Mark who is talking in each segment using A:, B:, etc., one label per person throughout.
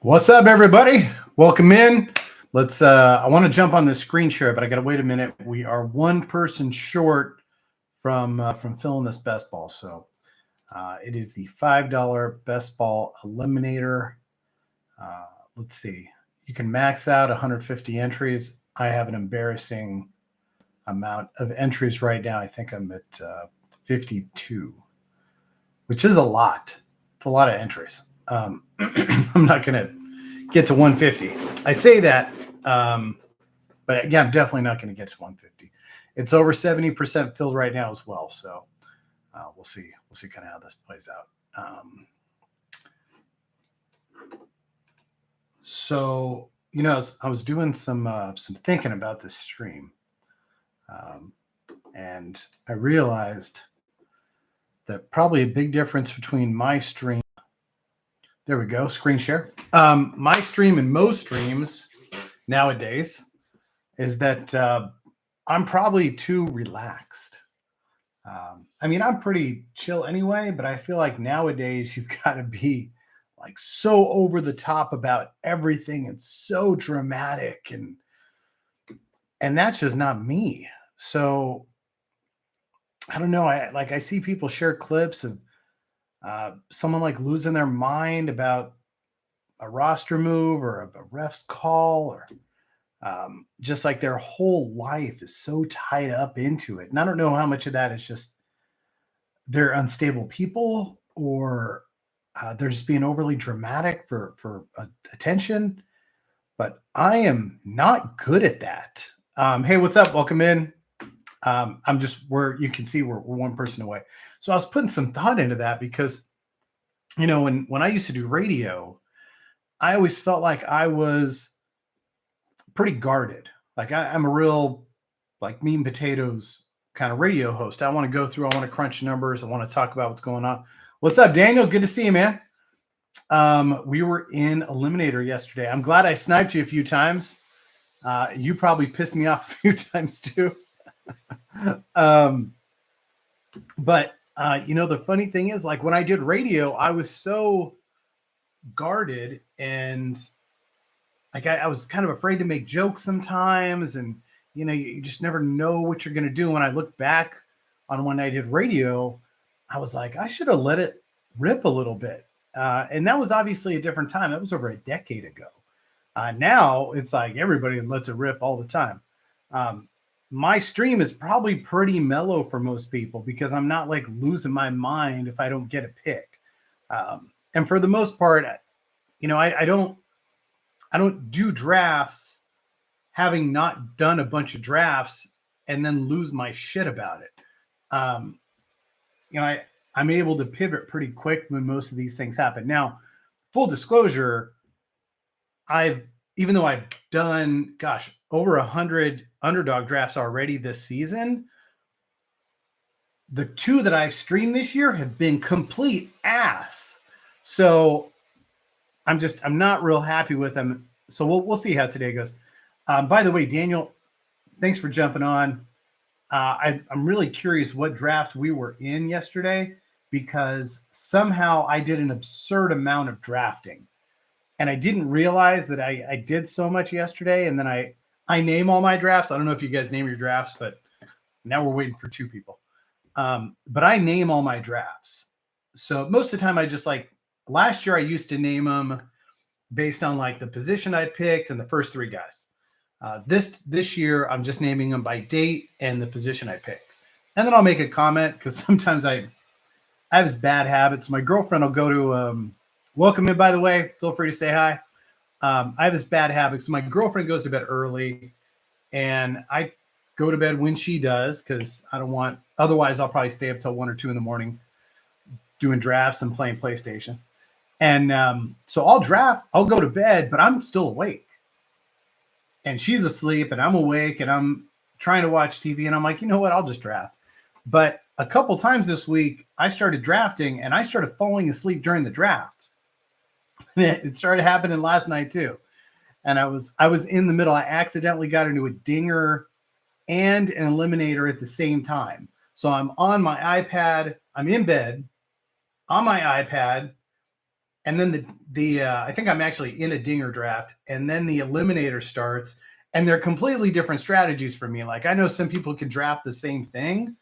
A: What's up, everybody? Welcome in. I want to jump on this screen share, but I got to wait a minute. We are one person short from filling this best ball. So it is the $5 best ball eliminator. Let's see. You can max out 150 entries. I have an embarrassing amount of entries right now. I think I'm at 52, which is a lot. It's a lot of entries. I'm not going to get to 150. I say that, but yeah, I'm definitely not going to get to 150. It's over 70% filled right now as well. So we'll see. We'll see kind of how this plays out. So I was doing some thinking about this stream, and I realized that probably a big difference between my stream. There we go, screen share. My stream and most streams nowadays is that I'm probably too relaxed. I'm pretty chill anyway, but I feel like nowadays you've got to be like so over the top about everything and so dramatic, and that's just not me. So I don't know. I see people share clips of someone like losing their mind about a roster move or a ref's call, or just like their whole life is so tied up into it. And I don't know how much of that is just they're unstable people, or they're just being overly dramatic for attention. But I am not good at that. Hey, what's up? Welcome in. You can see we're one person away. So I was putting some thought into that because, when I used to do radio, I always felt like I was pretty guarded. Like I'm a real like meat and potatoes kind of radio host. I want to go through, I want to crunch numbers. I want to talk about what's going on. What's up, Daniel? Good to see you, man. We were in Eliminator yesterday. I'm glad I sniped you a few times. You probably pissed me off a few times too. But the funny thing is, like when I did radio, I was so guarded, and like I was kind of afraid to make jokes sometimes, and you just never know what you're going to do. When I look back on when I did radio, I was like, I should have let it rip a little bit. And that was obviously a different time. That was over a decade ago. Now it's like everybody lets it rip all the time. My stream is probably pretty mellow for most people because I'm not like losing my mind if I don't get a pick. And for the most part, I don't do drafts having not done a bunch of drafts and then lose my shit about it. I'm able to pivot pretty quick when most of these things happen. Now, full disclosure, even though I've done, over 100 underdog drafts already this season, the two that I've streamed this year have been complete ass. So I'm not real happy with them. So we'll see how today goes. By the way, Daniel, thanks for jumping on. I'm really curious what draft we were in yesterday, because somehow I did an absurd amount of drafting, and I didn't realize that I did so much yesterday. And then I name all my drafts. I don't know if you guys name your drafts, but now we're waiting for two people. But I name all my drafts. So most of the time I just last year I used to name them based on like the position I picked and the first three guys. This year I'm just naming them by date and the position I picked. And then I'll make a comment because sometimes I have this bad habit. So my girlfriend will go to welcome in, by the way. Feel free to say hi. I have this bad habit. So my girlfriend goes to bed early, and I go to bed when she does because I don't want. Otherwise, I'll probably stay up till 1 or 2 in the morning doing drafts and playing PlayStation. And so I'll draft. I'll go to bed, but I'm still awake. And she's asleep, and I'm awake, and I'm trying to watch TV. And I'm like, you know what? I'll just draft. But a couple times this week, I started drafting, and I started falling asleep during the draft. It started happening last night too. And I was in the middle. I accidentally got into a dinger and an eliminator at the same time. So I'm on my iPad. I'm in bed on my iPad, and then the I think I'm actually in a dinger draft, and then the eliminator starts, and they're completely different strategies for me. Like I know some people can draft the same thing,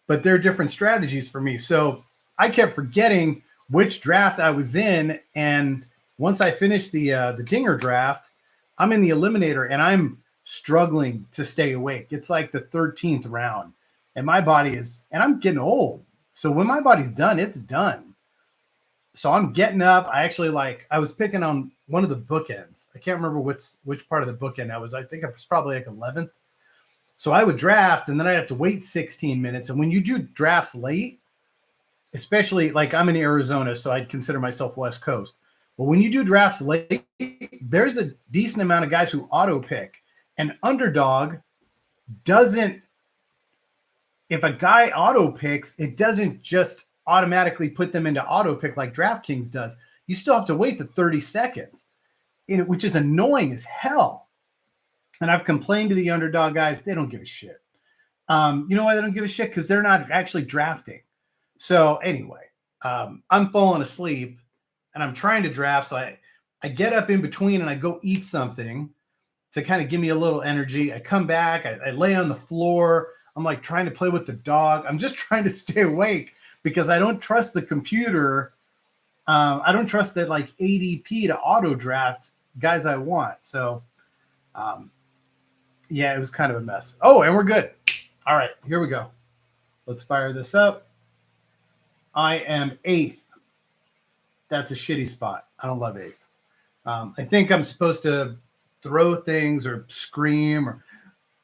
A: but they're different strategies for me. So I kept forgetting which draft I was in, and once I finished the dinger draft, I'm in the eliminator, and I'm struggling to stay awake. It's like the 13th round, and my body is, and I'm getting old. So when my body's done, it's done. So I'm getting up. I was picking on one of the bookends. I can't remember which part of the bookend I was. I think I was probably like 11th. So I would draft, and then I'd have to wait 16 minutes. And when you do drafts late, especially like I'm in Arizona, so I'd consider myself West Coast. But when you do drafts late, there's a decent amount of guys who auto pick. And Underdog doesn't, if a guy auto picks, it doesn't just automatically put them into auto pick like DraftKings does. You still have to wait the 30 seconds, which is annoying as hell. And I've complained to the Underdog guys. They don't give a shit. You know why they don't give a shit? Because they're not actually drafting. So anyway, I'm falling asleep and I'm trying to draft. So I get up in between and I go eat something to kind of give me a little energy. I come back, I lay on the floor. I'm like trying to play with the dog. I'm just trying to stay awake because I don't trust the computer. I don't trust that like ADP to auto draft guys I want. So yeah, it was kind of a mess. Oh, and we're good. All right, here we go. Let's fire this up. I am 8th. That's a shitty spot. I don't love 8th. I think I'm supposed to throw things or scream or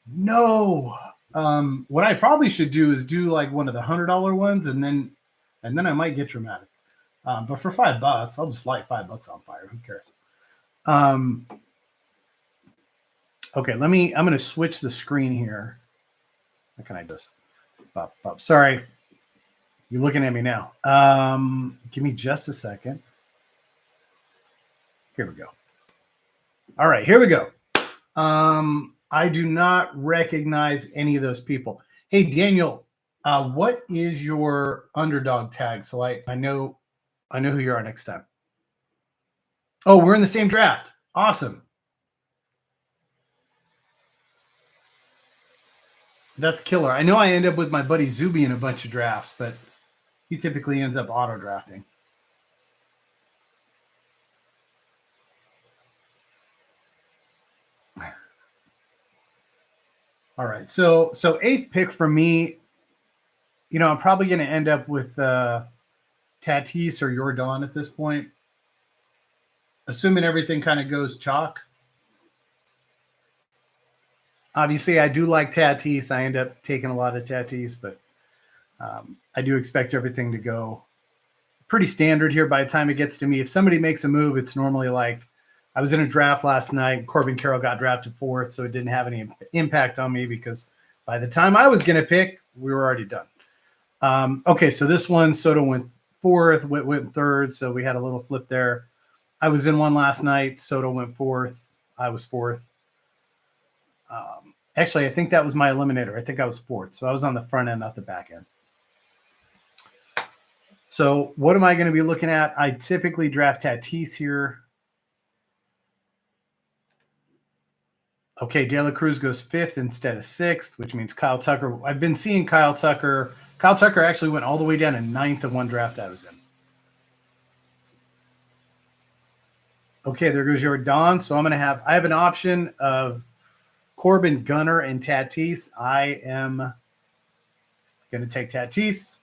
A: no. What I probably should do is do like one of the $100 ones, and then I might get dramatic. But for $5, I'll just light $5 on fire. Who cares? Okay, I'm going to switch the screen here. How can I just? Sorry. You're looking at me now. Give me just a second. Here we go. All right, here we go. I do not recognize any of those people. Hey, Daniel, what is your Underdog tag? So I know who you are next time. Oh, we're in the same draft. Awesome. That's killer. I know I end up with my buddy Zuby in a bunch of drafts, but he typically ends up auto drafting. All right. So 8th pick for me, I'm probably going to end up with Tatis or Jordan at this point, assuming everything kind of goes chalk. Obviously, I do like Tatis. I end up taking a lot of Tatis, but I do expect everything to go pretty standard here by the time it gets to me. If somebody makes a move, it's normally like I was in a draft last night. Corbin Carroll got drafted 4th, so it didn't have any impact on me because by the time I was going to pick, we were already done. Okay, so this one, Soto went 4th, went 3rd, so we had a little flip there. I was in one last night. Soto went 4th. I was 4th. Actually, I think that was my eliminator. I think I was 4th, so I was on the front end, not the back end. So what am I going to be looking at? I typically draft Tatis here. Okay, De La Cruz goes 5th instead of 6th, which means Kyle Tucker. I've been seeing Kyle Tucker. Kyle Tucker actually went all the way down to 9th of one draft I was in. Okay, there goes your Don. So I have an option of Corbin, Gunnar, and Tatis. I am going to take Tatis.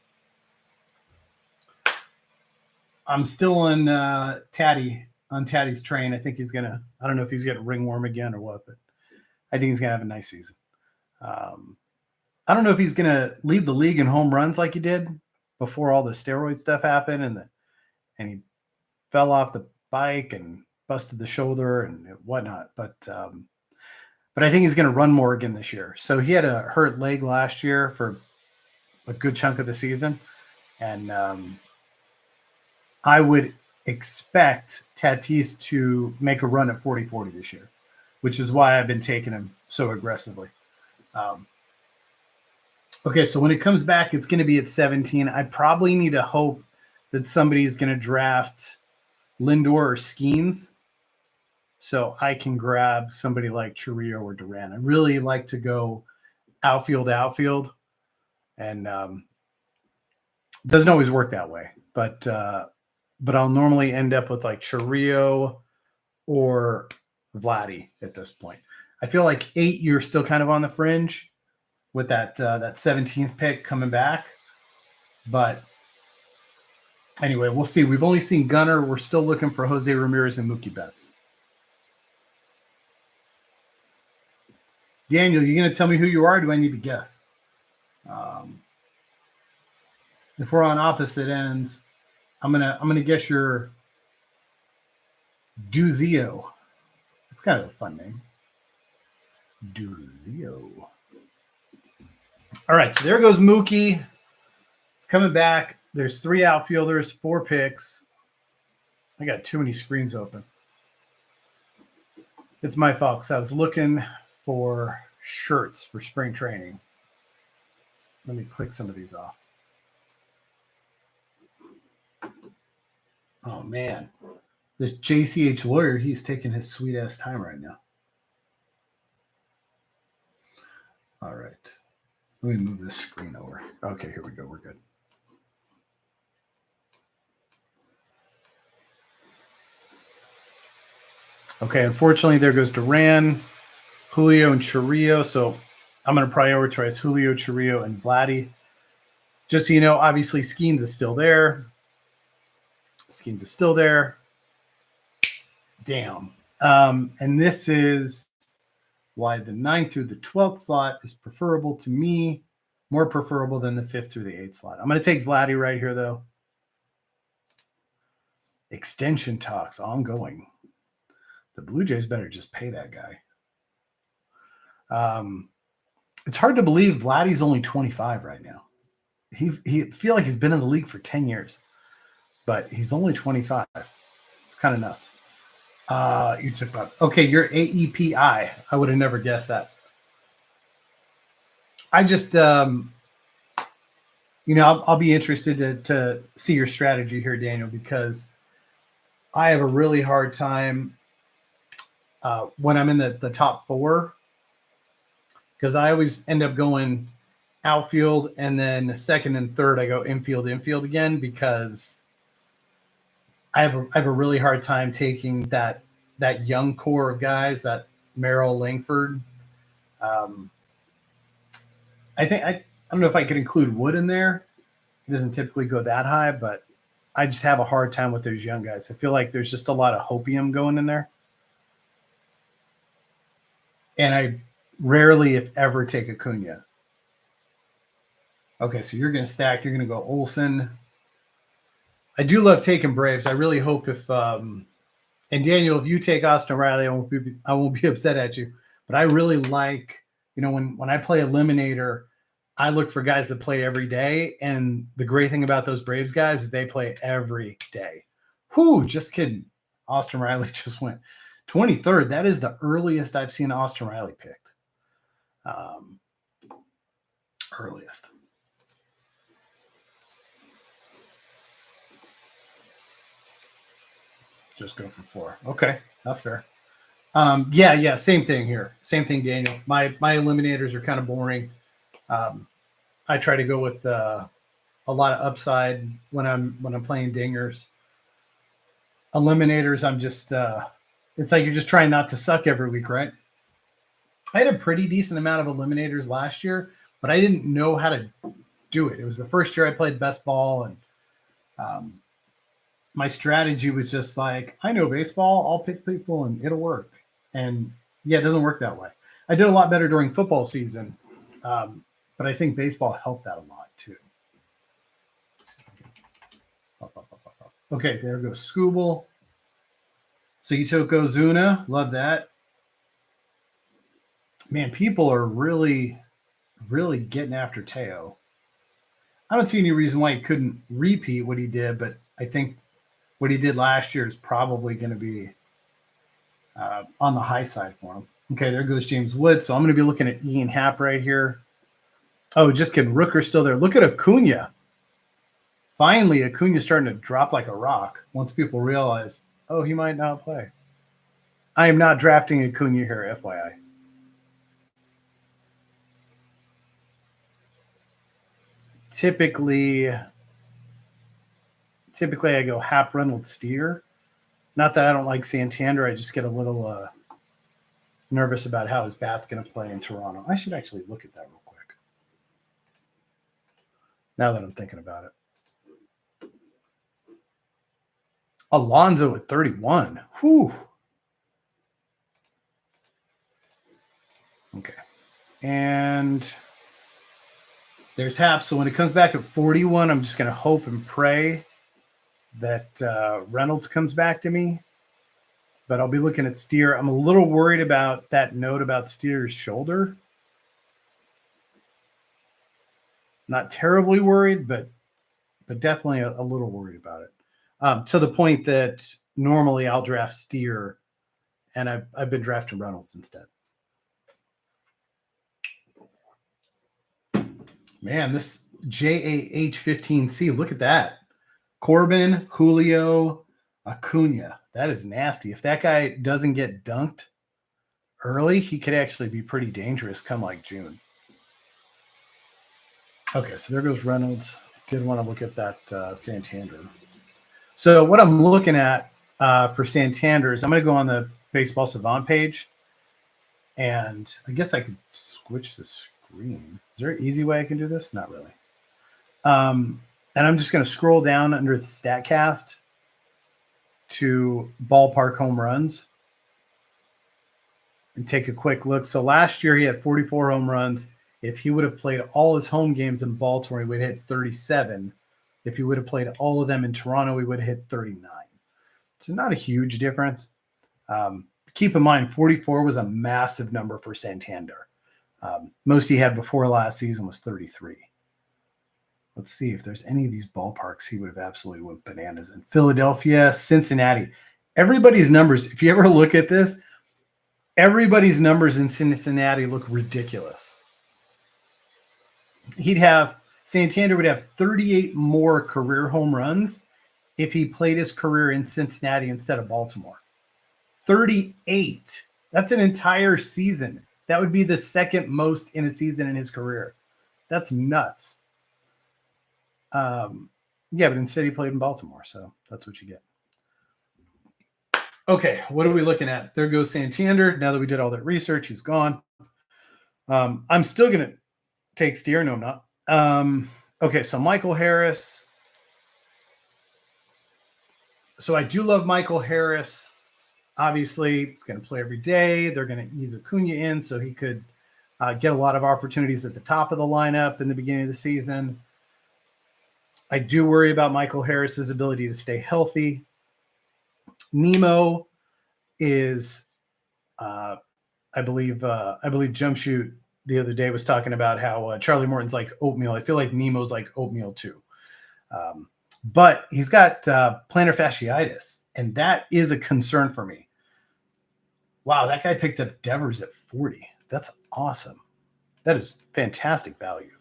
A: I'm still on Taddy's train. I think he's going to, I don't know if he's going to ringworm again or what, but I think he's going to have a nice season. I don't know if he's going to lead the league in home runs like he did before all the steroid stuff happened and he fell off the bike and busted the shoulder and whatnot. But I think he's going to run more again this year. So he had a hurt leg last year for a good chunk of the season. And I would expect Tatis to make a run at 40-40 this year, which is why I've been taking him so aggressively. Okay, so when it comes back, it's going to be at 17. I probably need to hope that somebody's going to draft Lindor or Skeens. So I can grab somebody like Chourio or Duran. I really like to go outfield, and doesn't always work that way. But I'll normally end up with like Chourio or Vladdy at this point. I feel like 8, you're still kind of on the fringe with that 17th pick coming back. But anyway, we'll see. We've only seen Gunnar. We're still looking for Jose Ramirez and Mookie Betts. Daniel, you going to tell me who you are? Or do I need to guess? If we're on opposite ends, I'm gonna guess you're Duzio. It's kind of a fun name. Duzio. All right, so there goes Mookie. It's coming back. There's 3 outfielders, 4 picks. I got too many screens open. It's my fault because I was looking for shirts for spring training. Let me click some of these off. Oh, man. This JCH lawyer, he's taking his sweet-ass time right now. All right. Let me move this screen over. Okay, here we go. We're good. Okay, unfortunately, there goes Duran, Julio, and Chourio. So I'm going to prioritize Julio, Chourio, and Vladdy. Just so you know, obviously, Skeens is still there. Damn. And this is why the 9th through the 12th slot is preferable to me, more preferable than the 5th through the 8th slot. I'm going to take Vladdy right here, though. Extension talks ongoing. The Blue Jays better just pay that guy. It's hard to believe Vladdy's only 25 right now. He feel like he's been in the league for 10 years, but he's only 25. It's kind of nuts. You took about you're AEPI. I would have never guessed that. I just I'll be interested to see your strategy here, Daniel, because I have a really hard time when I'm in the top 4, because I always end up going outfield, and then the 2nd and 3rd I go infield again, because I have a really hard time taking that young core of guys, that Merrill, Langford. I don't know if I could include Wood in there. He doesn't typically go that high, but I just have a hard time with those young guys. I feel like there's just a lot of hopium going in there. And I rarely, if ever, take Acuna. Okay, so you're going to stack. You're going to go Olsen. I do love taking Braves. I really hope if and Daniel, if you take Austin Riley, I won't be upset at you. But I really like, when I play Eliminator, I look for guys that play every day. And the great thing about those Braves guys is they play every day. Whew, just kidding. Austin Riley just went 23rd. That is the earliest I've seen Austin Riley picked. Earliest. Just go for 4. Okay, that's fair. Yeah, same thing here. Same thing, Daniel. My eliminators are kind of boring. I try to go with a lot of upside when I'm playing dingers. Eliminators, I'm just it's like you're just trying not to suck every week, right? I had a pretty decent amount of eliminators last year, but I didn't know how to do it. It was the first year I played best ball, and my strategy was just like, I know baseball, I'll pick people and it'll work. And yeah, it doesn't work that way. I did a lot better during football season, but I think baseball helped that a lot too. Okay, there goes Scooble. So you took Ozuna. Love that. Man, people are really, really getting after Teo. I don't see any reason why he couldn't repeat what he did, but I think what he did last year is probably going to be on the high side for him. Okay, there goes James Wood. So I'm going to be looking at Ian Happ right here. Oh, just kidding. Rooker's still there. Look at Acuna. Finally, Acuna's starting to drop like a rock once people realize Oh, he might not play. I am not drafting Acuna here, FYI. Typically I go Hap, Reynolds, Steer. Not that I don't like Santander. I just get a little nervous about how his bat's going to play in Toronto. I should actually look at that real quick. Now that I'm thinking about it. Alonso at 31. Whew. Okay. And there's Hap. So when it comes back at 41, I'm just going to hope and pray that Reynolds comes back to me. But I'll be looking at Steer. I'm a little worried about that note about Steer's shoulder. Not terribly worried, but definitely a little worried about it. To the point that normally I'll draft Steer, and I've been drafting Reynolds instead. Man, this JAH15C, look at that. Corbin, Julio, Acuna. That is nasty. If that guy doesn't get dunked early, he could actually be pretty dangerous come like June. Okay, so there goes Reynolds. Did want to look at that Santander. So what I'm looking at for Santander is I'm going to go on the Baseball Savant page, and I guess I could switch the screen. Is there an easy way I can do this? Not really. And I'm just going to scroll down under the StatCast to ballpark home runs and take a quick look. So last year he had 44 home runs. If he would have played all his home games in Baltimore, he would have hit 37. If he would have played all of them in Toronto, he would have hit 39. So not a huge difference. Keep in mind, 44 was a massive number for Santander. Most he had before last season was 33. Let's see if there's any of these ballparks he would have absolutely went bananas in. Philadelphia, Cincinnati. Everybody's numbers, if you ever look at this, everybody's numbers in Cincinnati look ridiculous. Santander would have 38 more career home runs if he played his career in Cincinnati instead of Baltimore. 38. That's an entire season. That would be the second most in a season in his career. That's nuts. Yeah, but instead he played in Baltimore, so that's what you get. Okay, what are we looking at? There goes Santander. Now that we did all that research, he's gone. I'm still going to take Steer. No, I'm not. Okay, so Michael Harris. So I do love Michael Harris. Obviously, he's going to play every day. They're going to ease Acuna in so he could get a lot of opportunities at the top of the lineup in the beginning of the season. I do worry about Michael Harris's ability to stay healthy. Nemo is, I believe Jump Shoot the other day was talking about how Charlie Morton's like oatmeal. I feel like Nemo's like oatmeal too. But he's got plantar fasciitis, and that is a concern for me. Wow, that guy picked up Devers at 40. That's awesome. That is fantastic value.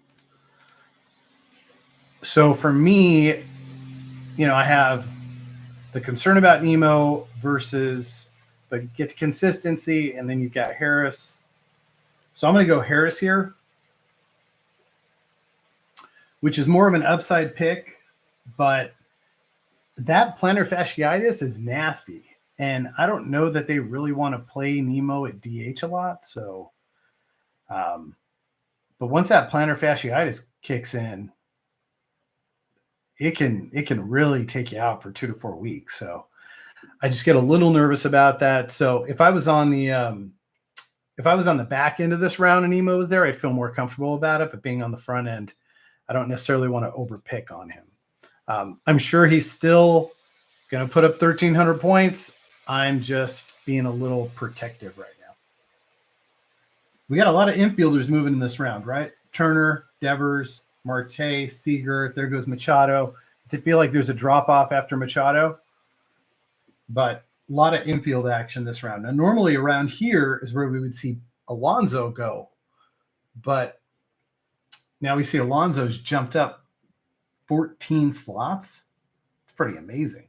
A: So for me, I have the concern about Nemo versus, but you get the consistency, and then you've got Harris. So I'm going to go Harris here, which is more of an upside pick, but that plantar fasciitis is nasty. And I don't know that they really want to play Nemo at DH a lot. So, but once that plantar fasciitis kicks in, it can really take you out for 2 to 4 weeks. So I just get a little nervous about that. So if I was on the back end of this round and Nemo was there, I'd feel more comfortable about it. But being on the front end, I don't necessarily want to overpick on him. I'm sure he's still going to put up 1,300 points. I'm just being a little protective right now. We got a lot of infielders moving in this round, right? Turner, Devers, Marte, Seager. There goes Machado. I feel like there's a drop-off after Machado, but a lot of infield action this round. Now, normally around here is where we would see Alonso go, but now we see Alonso's jumped up 14 slots. It's pretty amazing.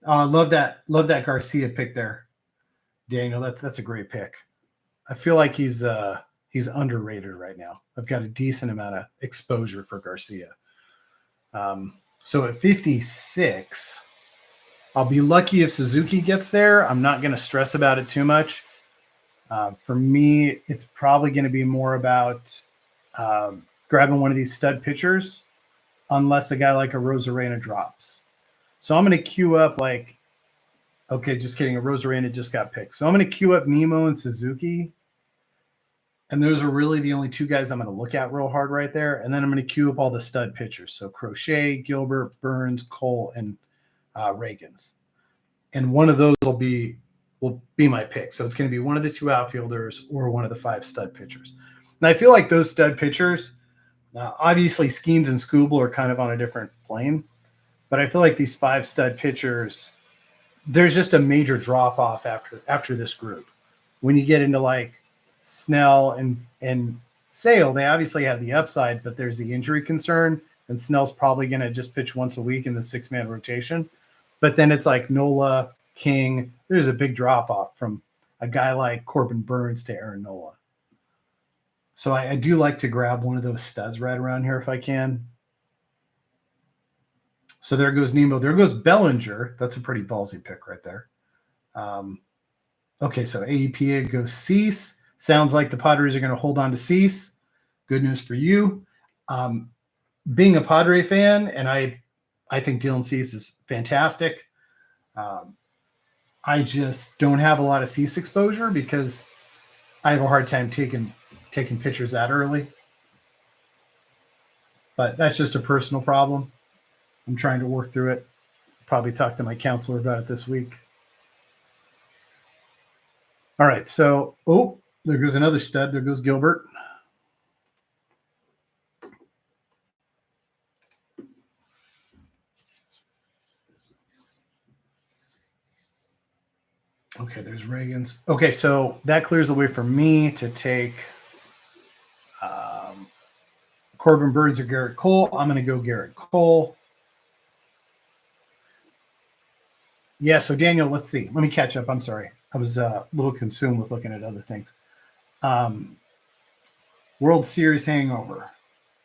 A: Love that. Love that Garcia pick there, Daniel. That's a great pick. I feel like he's underrated right now. I've got a decent amount of exposure for Garcia. So at 56, I'll be lucky if Suzuki gets there. I'm not going to stress about it too much. For me, it's probably going to be more about grabbing one of these stud pitchers, unless a guy like a Rosarena drops. So I'm going to queue up okay, just kidding. A Rosarena just got picked. So I'm going to queue up Nemo and Suzuki. And those are really the only two guys I'm going to look at real hard right there. And then I'm going to queue up all the stud pitchers. So Crochet, Gilbert, Burns, Cole, and Reagans. And one of those will be my pick. So it's going to be one of the two outfielders or one of the 5 stud pitchers. And I feel like those stud pitchers, obviously Skeens and Skubal are kind of on a different plane. But I feel like these 5 stud pitchers, there's just a major drop off after this group. When you get into like Snell and Sale, they obviously have the upside, but there's the injury concern, and Snell's probably going to just pitch once a week in the 6-man rotation. But then it's like Nola, King. There's a big drop off from a guy like Corbin Burns to Aaron Nola. So I do like to grab one of those studs right around here if I can. So there goes Nemo. There goes Bellinger. That's a pretty ballsy pick right there. Okay, so AEPA goes Cease. Sounds like the Padres are going to hold on to Cease. Good news for you. Being a Padre fan, and I think Dylan Cease is fantastic. I just don't have a lot of Cease exposure because I have a hard time taking pitchers that early. But that's just a personal problem. I'm trying to work through it. Probably talk to my counselor about it this week. All right, so there goes another stud. There goes Gilbert. Okay, there's Reagan's. Okay, so that clears the way for me to take Corbin Burns or Garrett Cole. I'm going to go Garrett Cole. Yeah, so Daniel, let's see. Let me catch up. I'm sorry. I was a little consumed with looking at other things. World Series hangover.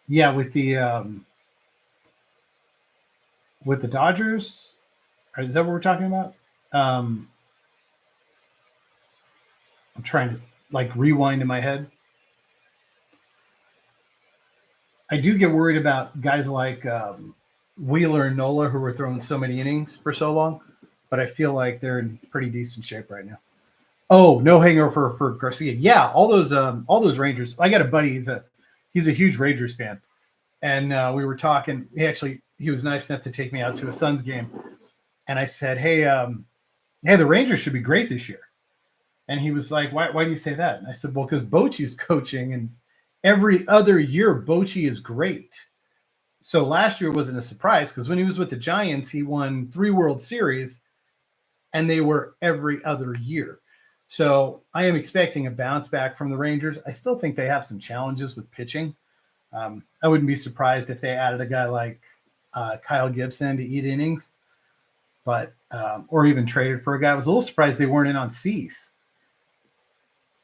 A: Yeah, with the Dodgers. Is that what we're talking about? I'm trying to rewind in my head. I do get worried about guys like Wheeler and Nola, who were throwing so many innings for so long, but I feel like they're in pretty decent shape right now. Oh, no hangover for Garcia. Yeah, all those Rangers. I got a buddy. He's a huge Rangers fan, and we were talking. He was nice enough to take me out to a Suns game, and I said, "Hey, the Rangers should be great this year." And he was like, "Why do you say that?" And I said, "Well, because Bochy's coaching, and every other year Bochy is great. So last year wasn't a surprise because when he was with the Giants, he won 3 World Series, and they were every other year. So I am expecting a bounce back from the Rangers. I still think they have some challenges with pitching. I wouldn't be surprised if they added a guy like Kyle Gibson to eat innings, but or even traded for a guy. I was a little surprised they weren't in on Cease.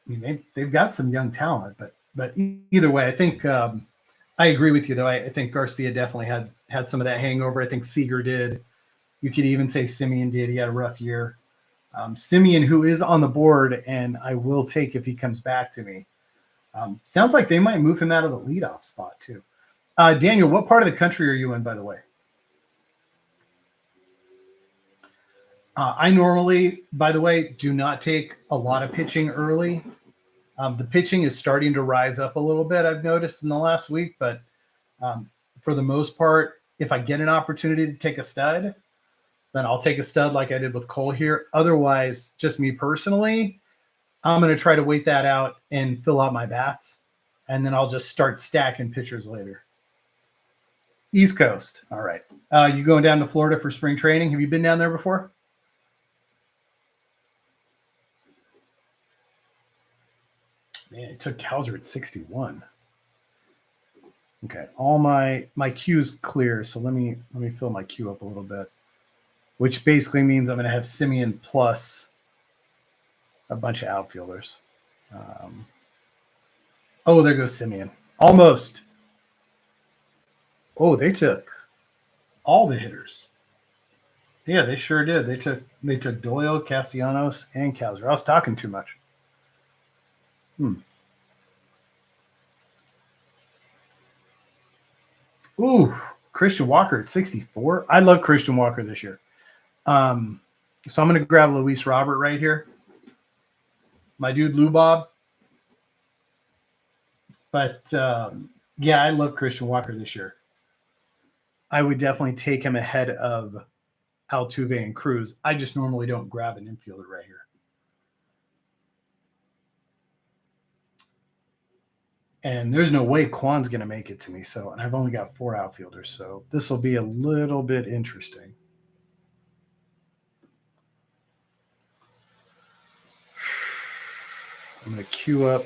A: I mean, they've got some young talent, but either way, I think I agree with you, though. I think Garcia definitely had some of that hangover. I think Seager did. You could even say Simeon did. He had a rough year. Simeon, who is on the board, and I will take if he comes back to me. Sounds like they might move him out of the leadoff spot, too. Daniel, what part of the country are you in, by the way? I normally, by the way, do not take a lot of pitching early. The pitching is starting to rise up a little bit, I've noticed in the last week, but for the most part, if I get an opportunity to take a stud, then I'll take a stud like I did with Cole here. Otherwise, just me personally, I'm going to try to wait that out and fill out my bats, and then I'll just start stacking pitchers later. East Coast. All right. You going down to Florida for spring training? Have you been down there before? Man, it took Hauser at 61. Okay, all my queue's clear, so let me fill my queue up a little bit. which basically means I'm going to have Simeon plus a bunch of outfielders. Oh, there goes Simeon. Almost. Oh, they took all the hitters. Yeah, they sure did. They took Doyle, Castellanos, and Kowser. I was talking too much. Ooh, Christian Walker at 64. I love Christian Walker this year. So I'm going to grab Luis Robert right here. My dude, Lou Bob. But, yeah, I love Christian Walker this year. I would definitely take him ahead of Altuve and Cruz. I just normally don't grab an infielder right here. And there's no way Kwan's going to make it to me. So, and I've only got 4 outfielders. So this will be a little bit interesting. I'm going to queue up.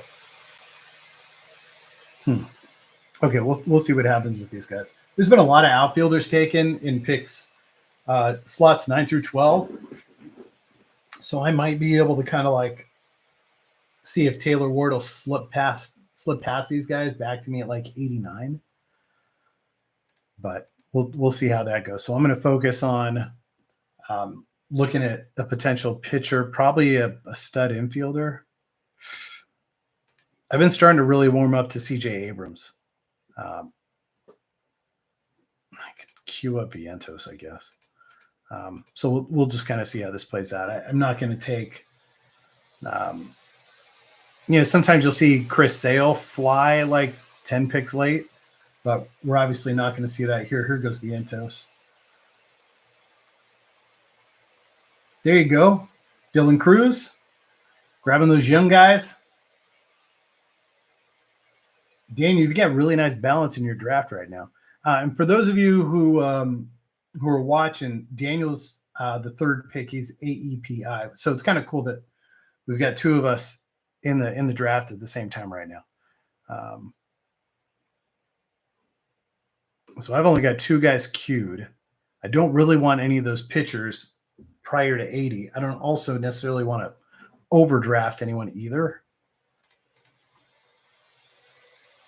A: Okay, we'll see what happens with these guys. There's been a lot of outfielders taken in picks slots 9 through 12. So I might be able to kind of like see if Taylor Ward will slip past these guys back to me at like 89. But we'll see how that goes. So I'm going to focus on looking at a potential pitcher, probably a stud infielder. I've been starting to really warm up to CJ Abrams. I could queue up Vientos, I guess. So we'll just kind of see how this plays out. I'm not going to take, sometimes you'll see Chris Sale fly like 10 picks late, but we're obviously not going to see that here. Here goes Vientos. There you go. Dylan Cruz, grabbing those young guys. Daniel, you've got really nice balance in your draft right now. And for those of you who are watching, Daniel's the third pick. He's AEPI. So it's kind of cool that we've got 2 of us in the draft at the same time right now. So I've only got 2 guys queued. I don't really want any of those pitchers prior to 80. I don't also necessarily want to overdraft anyone either.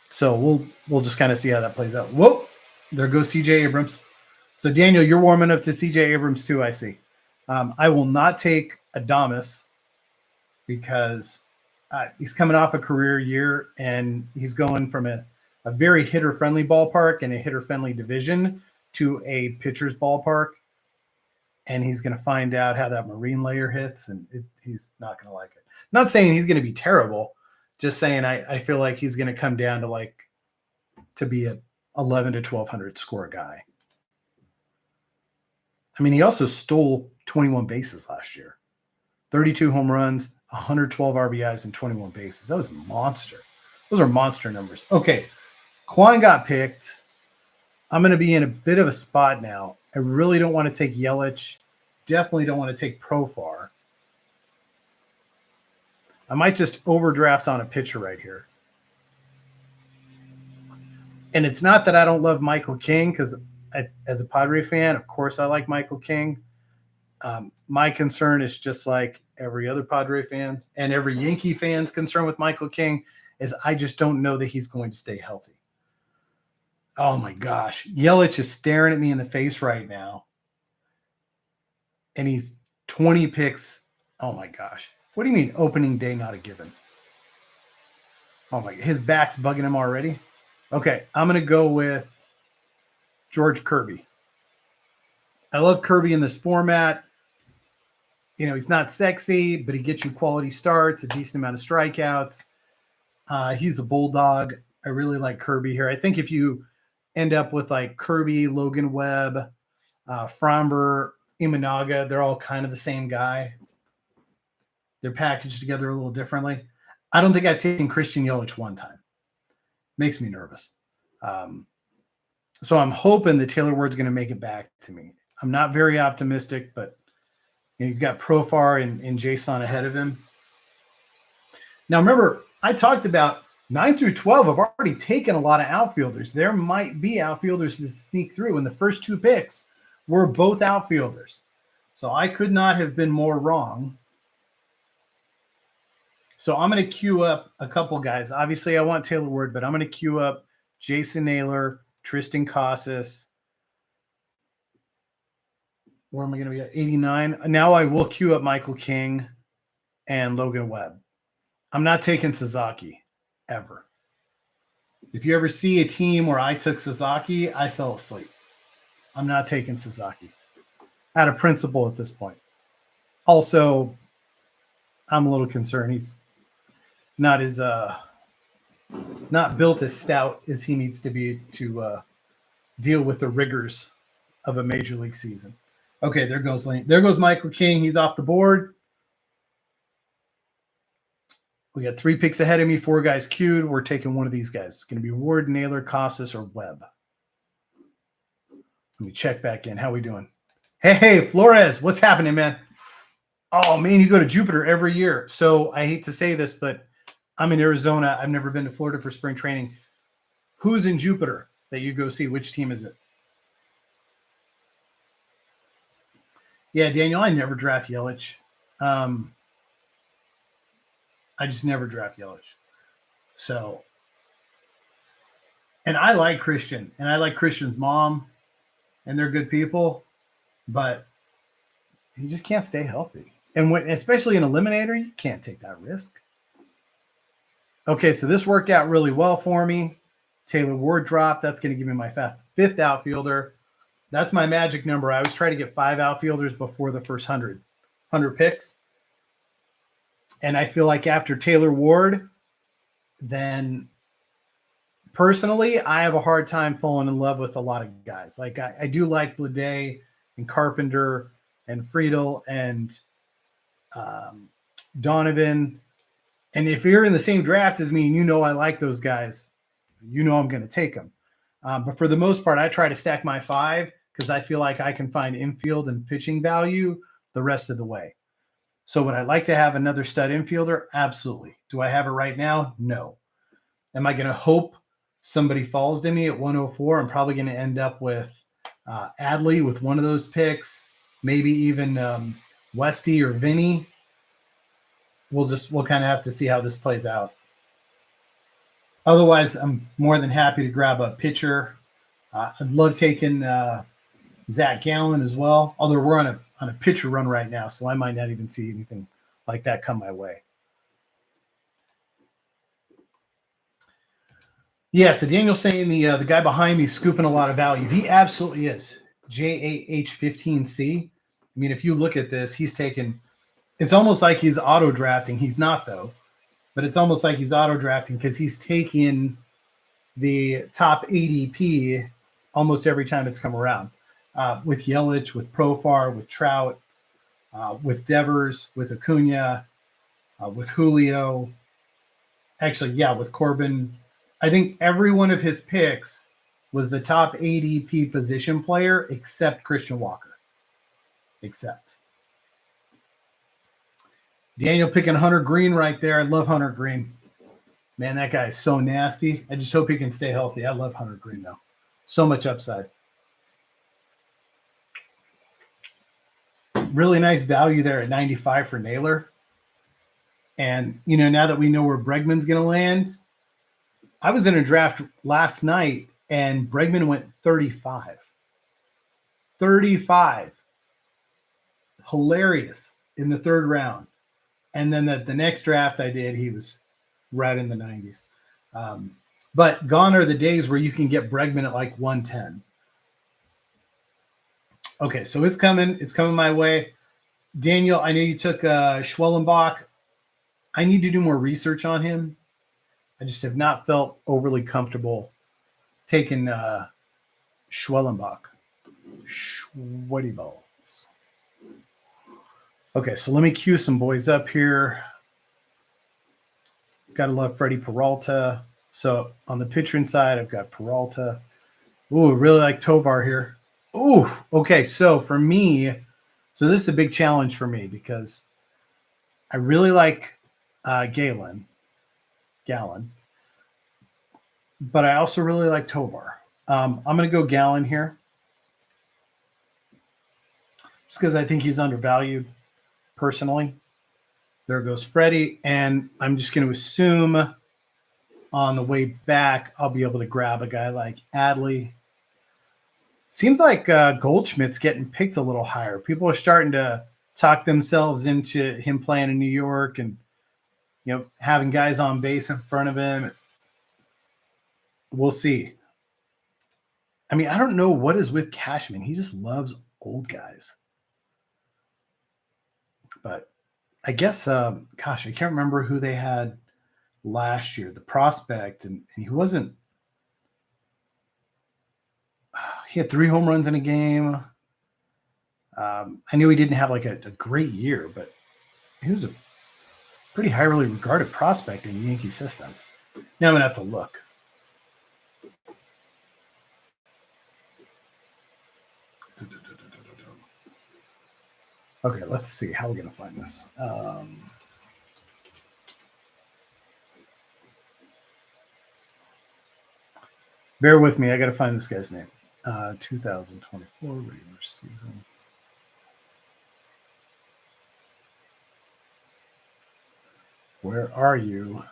A: So we'll just kind of see how that plays out. Whoa, there goes CJ Abrams. So Daniel, you're warming up to CJ Abrams too, I see. I will not take Adames because he's coming off a career year and he's going from a very hitter-friendly ballpark and a hitter-friendly division to a pitcher's ballpark. And he's going to find out how that marine layer hits, and he's not going to like it. Not saying he's going to be terrible, just saying I feel like he's going to come down to be a 11 to 1,200 score guy. I mean, he also stole 21 bases last year. 32 home runs, 112 RBIs, and 21 bases. That was monster. Those are monster numbers. Okay, Kwan got picked. I'm going to be in a bit of a spot now. I really don't want to take Yelich. Definitely don't want to take Profar. I might just overdraft on a pitcher right here. And it's not that I don't love Michael King, because as a Padre fan, of course I like Michael King. My concern is just like every other Padre fan and every Yankee fan's concern with Michael King is I just don't know that he's going to stay healthy. Oh my gosh. Yelich is staring at me in the face right now. And he's 20 picks. Oh my gosh. What do you mean opening day not a given? Oh my, his back's bugging him already. Okay, I'm going to go with George Kirby. I love Kirby in this format. You know, he's not sexy, but he gets you quality starts, a decent amount of strikeouts. He's a bulldog. I really like Kirby here. I think if you end up with like Kirby, Logan Webb, Framber, Imanaga, they're all kind of the same guy. They're packaged together a little differently. I don't think I've taken Christian Yelich one time. Makes me nervous. So I'm hoping that Taylor Ward's going to make it back to me. I'm not very optimistic, but you've got Profar and Jason ahead of him. Now, remember, I talked about 9 through 12 have already taken a lot of outfielders. There might be outfielders to sneak through, and the first 2 picks were both outfielders. So I could not have been more wrong. So I'm going to queue up a couple guys. Obviously, I want Taylor Ward, but I'm going to queue up Jason Naylor, Tristan Casas. Where am I going to be at? 89. Now I will queue up Michael King and Logan Webb. I'm not taking Sasaki ever. If you ever see a team where I took Sasaki, I fell asleep. I'm not taking Sasaki. Out of principle at this point. Also, I'm a little concerned. He's not as not built as stout as he needs to be to deal with the rigors of a major league season. Okay, there goes Lane. There goes Michael King. He's off the board. We got 3 picks ahead of me, 4 guys queued. We're taking one of these guys. It's going to be Ward, Naylor, Casas, or Webb. Let me check back in. How we doing? Hey, Flores, what's happening, man? Oh, man, you go to Jupiter every year. So I hate to say this, but I'm in Arizona. I've never been to Florida for spring training. Who's in Jupiter that you go see? Which team is it? Yeah, Daniel, I never draft Yelich. I just never draft Yelich. So, and I like Christian, and I like Christian's mom, and they're good people, but he just can't stay healthy. And when, especially in Eliminator, you can't take that risk. Okay, so this worked out really well for me. Taylor Ward dropped. That's going to give me my fifth outfielder. That's my magic number. I always try to get 5 outfielders before the first 100 picks. And I feel like after Taylor Ward, then personally, I have a hard time falling in love with a lot of guys. Like I do like Blade and Carpenter and Friedel and Donovan. And if you're in the same draft as me and you know I like those guys, you know I'm going to take them. But for the most part, I try to stack my 5 because I feel like I can find infield and pitching value the rest of the way. So would I like to have another stud infielder? Absolutely. Do I have it right now? No. Am I going to hope somebody falls to me at 104? I'm probably going to end up with Adley with one of those picks, maybe even Westy or Vinny. We'll kind of have to see how this plays out. Otherwise, I'm more than happy to grab a pitcher. I'd love taking Zach Gallen as well, although we're on a pitcher run right now, so I might not even see anything like that come my way. Yeah, so Daniel's saying the guy behind me is scooping a lot of value. He absolutely is. JAH15C. I mean, if you look at this, he's taken – it's almost like he's auto-drafting. He's not, though. But it's almost like he's auto-drafting because he's taken the top ADP almost every time it's come around. With Yelich, with Profar, with Trout, with Devers, with Acuna, with Julio. Actually, yeah, with Corbin. I think every one of his picks was the top ADP position player except Christian Walker. Except. Daniel picking Hunter Green right there. I love Hunter Green. Man, that guy is so nasty. I just hope he can stay healthy. I love Hunter Green, though. So much upside. Really nice value there at 95 for Naylor. And, you know, now that we know where Bregman's going to land, I was in a draft last night and Bregman went 35. 35. Hilarious in the 3rd round. And then the next draft I did, he was right in the 90s. But gone are the days where you can get Bregman at like 110. Okay, so it's coming. It's coming my way. Daniel, I know you took Schwellenbach. I need to do more research on him. I just have not felt overly comfortable taking Schwellenbach. Sweaty balls. Okay, so let me cue some boys up here. Got to love Freddie Peralta. So on the pitching side, I've got Peralta. Ooh, really like Tovar here. Ooh, okay. So for me, so this is a big challenge for me because I really like Gallen, but I also really like Tovar. I'm going to go Gallen here. just because I think he's undervalued personally. There goes Freddie. And I'm just going to assume on the way back, I'll be able to grab a guy like Adley. Seems like Goldschmidt's getting picked a little higher. People are starting to talk themselves into him playing in New York and, having guys on base in front of him. We'll see. I mean, I don't know what is with Cashman. He just loves old guys. But I guess, I can't remember who they had last year, the prospect, and he wasn't. He had 3 home runs in a game. I knew he didn't have like a great year, but he was a pretty highly regarded prospect in the Yankee system. Now I'm going to have to look. Okay, let's see how we're going to find this. Bear with me. I got to find this guy's name. 2024 regular season. Where are you?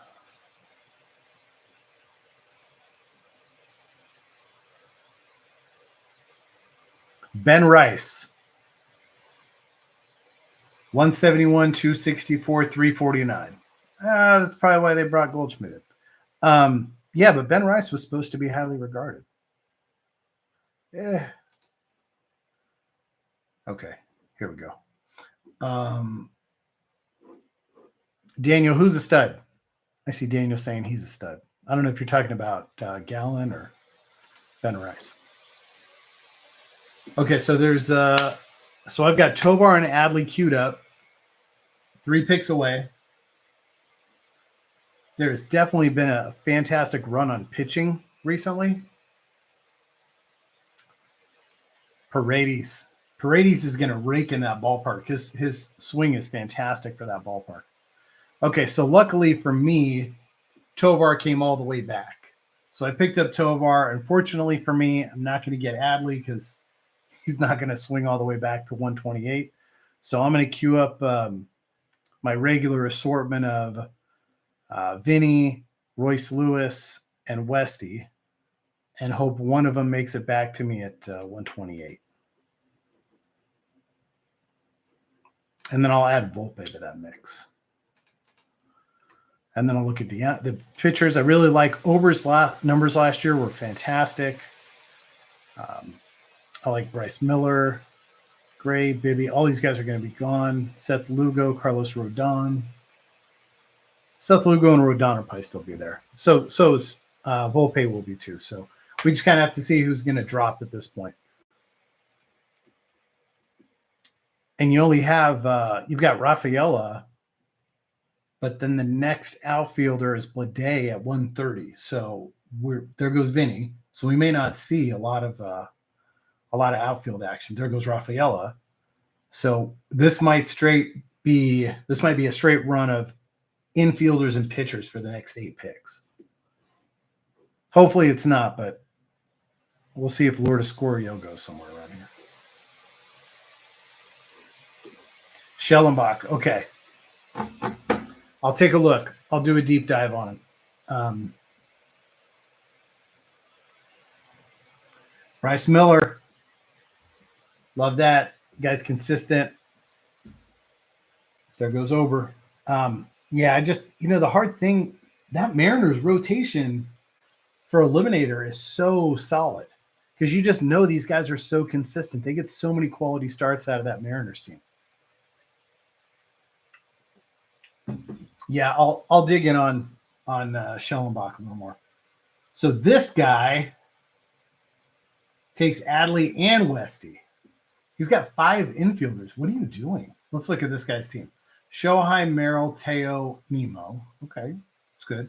A: Ben Rice. 171, 264, 349. That's probably why they brought Goldschmidt in. Yeah, but Ben Rice was supposed to be highly regarded. Yeah. Okay, here we go. Daniel, who's a stud? I see Daniel saying he's a stud. I don't know if you're talking about Gallen or Ben Rice. Okay, so there's so I've got Tovar and Adley queued up, 3 picks away. There's definitely been a fantastic run on pitching recently. Paredes is going to rake in that ballpark. His swing is fantastic for that ballpark. Okay, so luckily for me, Tovar came all the way back. So I picked up Tovar. Unfortunately for me, I'm not going to get Adley because he's not going to swing all the way back to 128. So I'm going to queue up my regular assortment of Vinny, Royce Lewis, and Westy, and hope one of them makes it back to me at 128. And then I'll add Volpe to that mix. And then I'll look at the pitchers. I really like Ober's numbers last year were fantastic. I like Bryce Miller, Gray, Bibby. All these guys are going to be gone. Seth Lugo, Carlos Rodon. Seth Lugo and Rodon will probably still be there. So is Volpe will be too. So we just kind of have to see who's going to drop at this point. And you only have you've got Rafaela, but then the next outfielder is Blade at 130. So there goes Vinny. So we may not see a lot of outfield action. There goes Rafaela. So this might be a straight run of infielders and pitchers for the next 8 picks. Hopefully it's not, but we'll see if Lourdes Scorio goes somewhere around here. Schellenbach. Okay. I'll take a look. I'll do a deep dive on him. Bryce Miller. Love that. Guy's consistent. There goes Ober. Yeah, I just, the hard thing, that Mariners rotation for Eliminator is so solid because you just know these guys are so consistent. They get so many quality starts out of that Mariners team. Yeah, I'll dig in on Schellenbach a little more. So this guy takes Adley and Westy. He's got 5 infielders. What are you doing? Let's look at this guy's team. Shohei, Merrill, Teo, Nemo. Okay, it's good.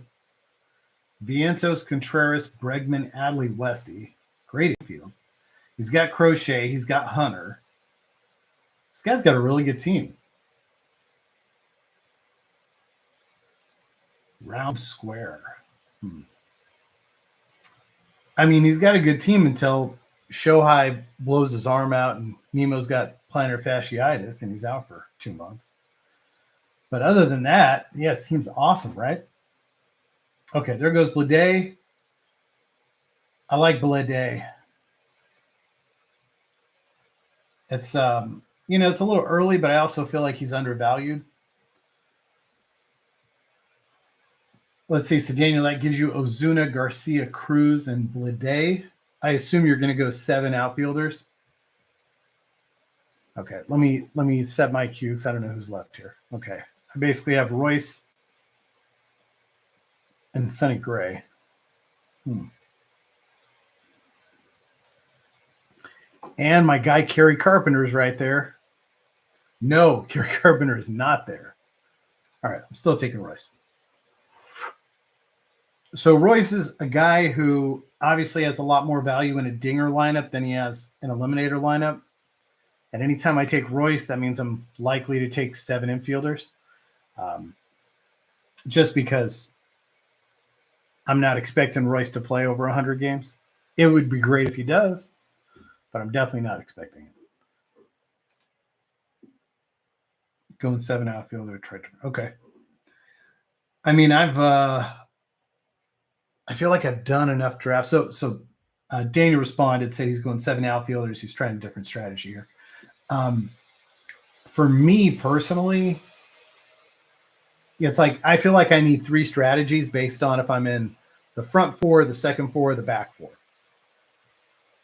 A: Vientos, Contreras, Bregman, Adley, Westy. Great infield. He's got Crochet. He's got Hunter. This guy's got a really good team. Round square. I mean, he's got a good team until Shohei blows his arm out and Nemo's got plantar fasciitis and he's out for 2 months. But other than that, yes, team's awesome, right? Okay, there goes Blade. I like Blade. It's it's a little early, but I also feel like he's undervalued. Let's see. So Daniel, that gives you Ozuna, Garcia, Cruz, and Blade. I assume you're going to go 7 outfielders. Okay, let me set my cue because I don't know who's left here. Okay, I basically have Royce and Sonny Gray. And my guy Kerry Carpenter's right there. No, Kerry Carpenter is not there. All right, I'm still taking Royce. So Royce is a guy who obviously has a lot more value in a dinger lineup than he has an eliminator lineup. And anytime I take Royce, that means I'm likely to take 7 infielders. Just because I'm not expecting Royce to play over 100 games. It would be great if he does, but I'm definitely not expecting it. Going 7 outfielder. Okay. I mean, I feel like I've done enough drafts. So Daniel responded, said he's going 7 outfielders. He's trying a different strategy here. For me personally, it's like I feel like I need 3 strategies based on if I'm in the front 4, the second 4, the back 4.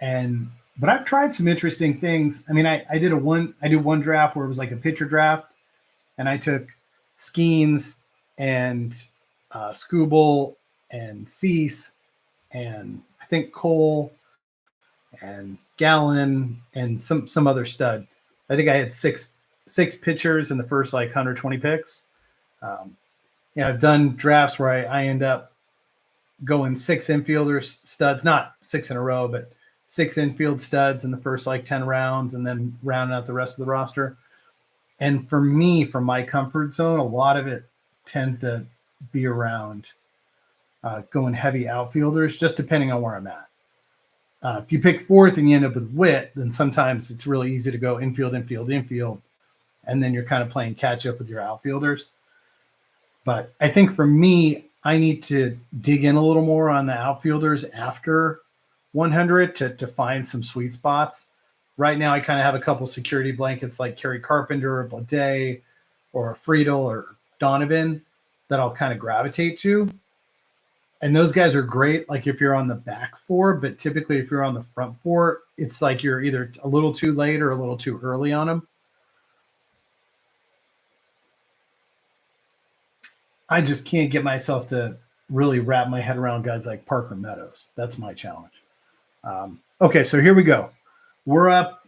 A: But I've tried some interesting things. I mean, I did one draft where it was like a pitcher draft, and I took Skeens and Skubal and Cease and I think Cole and Gallon and some other stud. I think I had six pitchers in the first like 120 picks. I've done drafts where I end up going 6 infielders studs, not 6 in a row, but 6 infield studs in the first like 10 rounds and then rounding out the rest of the roster. And for me, from my comfort zone, a lot of it tends to be around going heavy outfielders, just depending on where I'm at. If you pick 4th and you end up with Witt, then sometimes it's really easy to go infield, and then you're kind of playing catch up with your outfielders. But I think for me, I need to dig in a little more on the outfielders after 100 to find some sweet spots. Right now, I kind of have a couple security blankets like Kerry Carpenter or Blade or Friedel or Donovan that I'll kind of gravitate to. And those guys are great, like if you're on the back 4, but typically if you're on the front 4, it's like you're either a little too late or a little too early on them. I just can't get myself to really wrap my head around guys like Parker Meadows. That's my challenge. Okay, so here we go. We're up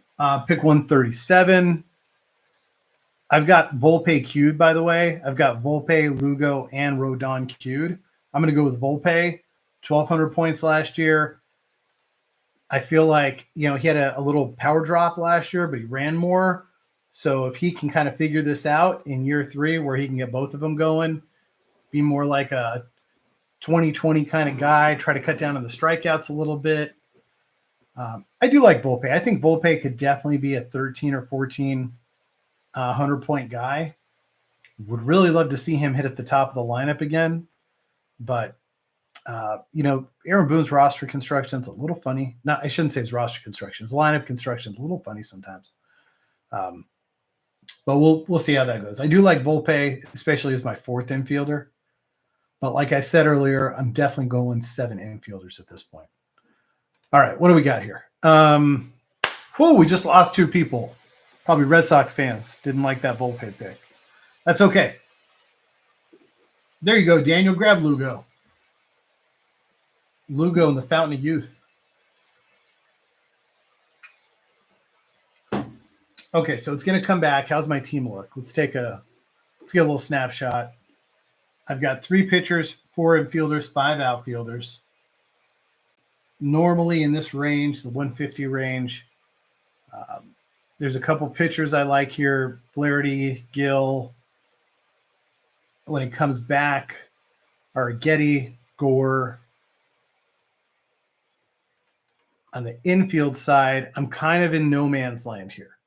A: pick 137. I've got Volpe queued, by the way. I've got Volpe, Lugo, and Rodon queued. I'm going to go with Volpe, 1,200 points last year. I feel like, he had a little power drop last year, but he ran more. So if he can kind of figure this out in year 3 where he can get both of them going, be more like a 2020 kind of guy, try to cut down on the strikeouts a little bit. I do like Volpe. I think Volpe could definitely be a 13 or 14 100-point guy. Would really love to see him hit at the top of the lineup again. But, Aaron Boone's roster construction is a little funny. No, I shouldn't say his roster construction. His lineup construction is a little funny sometimes. But we'll see how that goes. I do like Volpe, especially as my 4th infielder. But like I said earlier, I'm definitely going 7 infielders at this point. All right, what do we got here? We just lost 2 people. Probably Red Sox fans didn't like that Volpe pick. That's okay. There you go, Daniel. Grab Lugo. Lugo in the Fountain of Youth. Okay, so it's going to come back. How's my team look? Let's get a little snapshot. I've got 3 pitchers, 4 infielders, 5 outfielders. Normally in this range, the 150 range, there's a couple pitchers I like here. Flaherty, Gill. When it comes back, are Getty, Gore. On the infield side, I'm kind of in no man's land here.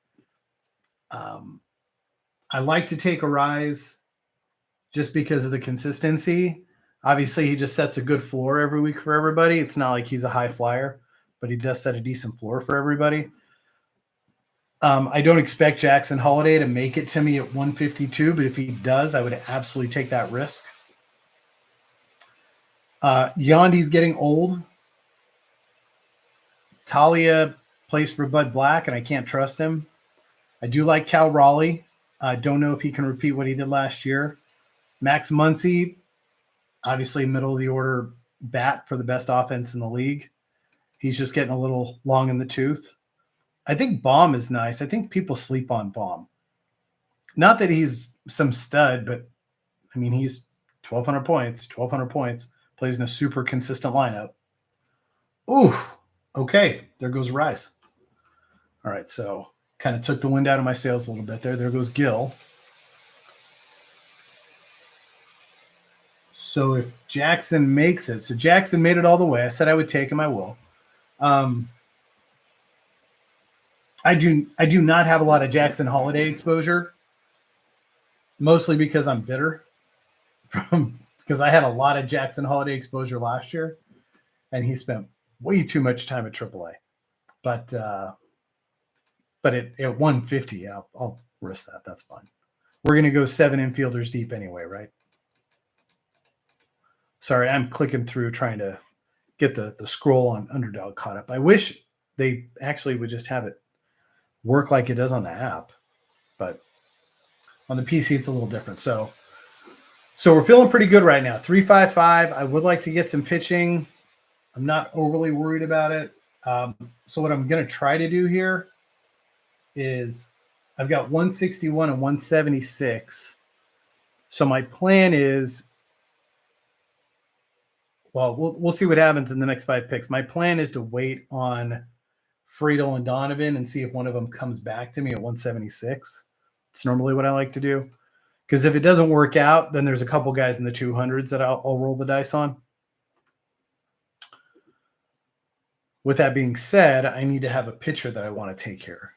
A: I like to take a rise just because of the consistency. Obviously, he just sets a good floor every week for everybody. It's not like he's a high flyer, but he does set a decent floor for everybody. I don't expect Jackson Holiday to make it to me at 152, but if he does, I would absolutely take that risk. Yandy's getting old. Talia plays for Bud Black, and I can't trust him. I do like Cal Raleigh. I don't know if he can repeat what he did last year. Max Muncy, obviously middle of the order bat for the best offense in the league. He's just getting a little long in the tooth. I think Baum is nice. I think people sleep on Baum. Not that he's some stud, but I mean, he's 1,200 points, plays in a super consistent lineup. Ooh, okay. There goes Rise. All right, so kind of took the wind out of my sails a little bit there. There goes Gil. So if Jackson makes it, so Jackson made it all the way. I said I would take him. I will. I do not have a lot of Jackson Holiday exposure, mostly because I'm bitter because I had a lot of Jackson Holiday exposure last year, and he spent way too much time at AAA. But at 150, I'll risk that. That's fine. We're going to go 7 infielders deep anyway, right? Sorry, I'm clicking through trying to get the scroll on Underdog caught up. I wish they actually would just have it work like it does on the app, but on the PC it's a little different. So we're feeling pretty good right now. 355. I would like to get some pitching. I'm not overly worried about it. So what I'm going to try to do here is I've got 161 and 176. So my plan is, well, we'll see what happens in the next 5 picks. My plan is to wait on Friedel and Donovan and see if one of them comes back to me at 176. It's normally what I like to do. Because if it doesn't work out, then there's a couple guys in the 200s that I'll roll the dice on. With that being said, I need to have a pitcher that I want to take here.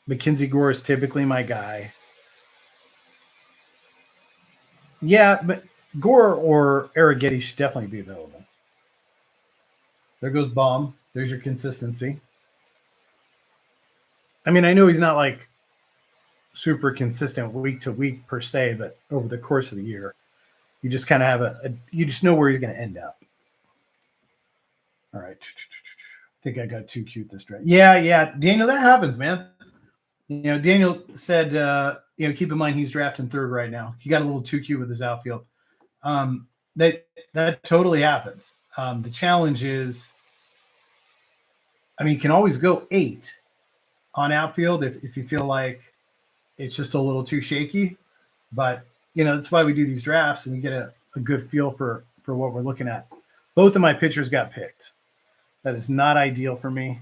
A: Mackenzie Gore is typically my guy. Yeah, but Gore or Arrighetti should definitely be available. There goes Baum. There's your consistency. I mean, I know he's not like super consistent week to week per se, but over the course of the year, you just kind of have you just know where he's going to end up. All right. I think I got too cute this draft. Yeah. Daniel, that happens, man. You know, Daniel said, keep in mind he's drafting 3rd right now. He got a little too cute with his outfield. That totally happens. The challenge is, I mean, you can always go 8 on outfield if you feel like it's just a little too shaky. But, that's why we do these drafts and we get a good feel for what we're looking at. Both of my pitchers got picked. That is not ideal for me.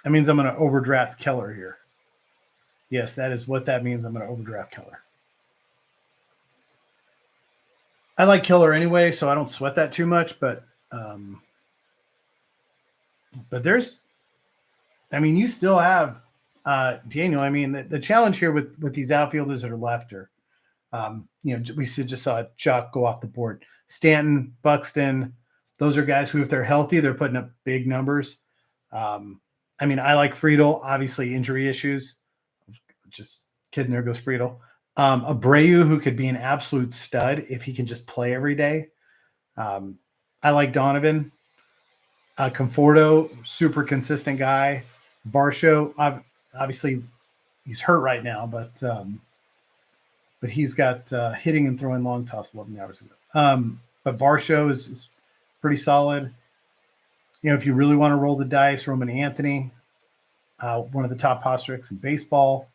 A: That means I'm going to overdraft Keller here. Yes, that is what that means. I'm going to overdraft Keller. I like Keller anyway, so I don't sweat that too much. But there's, I mean, you still have Daniel. I mean, the challenge here with these outfielders that are left are, we just saw Chuck go off the board. Stanton, Buxton, those are guys who, if they're healthy, they're putting up big numbers. I mean, I like Friedel, obviously injury issues. Just kidding, there goes Friedel. Abreu, who could be an absolute stud if he can just play every day. I like Donovan. Conforto, super consistent guy. Varsho, obviously he's hurt right now, but he's got hitting and throwing long toss 11 hours ago. But Varsho is pretty solid. If you really want to roll the dice, Roman Anthony, one of the top prospects in baseball.